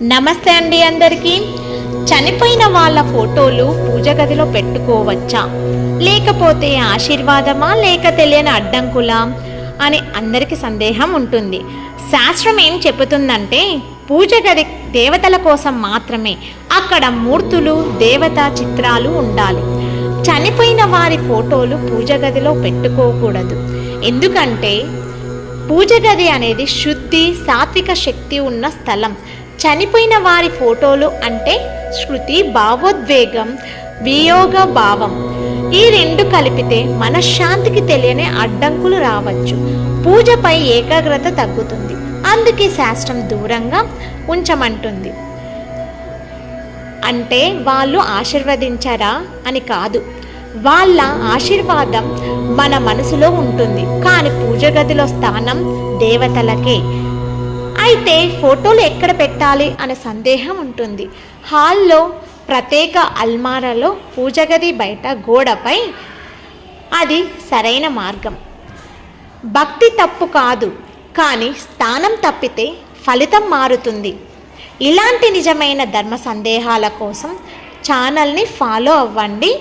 నమస్తే అండి అందరికీ. చనిపోయిన వాళ్ళ ఫోటోలు పూజ గదిలో పెట్టుకోవచ్చా, లేకపోతే ఆశీర్వాదమా, లేక తెలియని అడ్డంకులా అని అందరికీ సందేహం ఉంటుంది. శాస్త్రం ఏం చెబుతుందంటే పూజ గది దేవతల కోసం మాత్రమే, అక్కడ మూర్తులు దేవతా చిత్రాలు ఉండాలి. చనిపోయిన వారి ఫోటోలు పూజ గదిలో పెట్టుకోకూడదు. ఎందుకంటే పూజ గది అనేది శుద్ధి సాత్విక శక్తి ఉన్న స్థలం. చనిపోయిన వారి ఫోటోలు అంటే శృతి, భావోద్వేగం, వియోగ భావం, ఈ రెండు కలిపితే మనశ్శాంతికి తెలియని అడ్డంకులు రావచ్చు. పూజపై ఏకాగ్రత తగ్గుతుంది. అందుకే శాస్త్రం దూరంగా ఉంచమంటుంది. అంటే వాళ్ళు ఆశీర్వదించరా అని కాదు, వాళ్ళ ఆశీర్వాదం మన మనసులో ఉంటుంది, కానీ పూజ గదిలో స్థానం దేవతలకే. అయితే ఫోటోలు ఎక్కడ పెట్టాలి అనే సందేహం ఉంటుంది. హాల్లో, ప్రత్యేక అల్మారాలో, పూజ గది బయట గోడపై, అది సరైన మార్గం. భక్తి తప్పు కాదు, కానీ స్థానం తప్పితే ఫలితం మారుతుంది. ఇలాంటి నిజమైన ధర్మ సందేహాల కోసం ఛానల్ని ఫాలో అవ్వండి.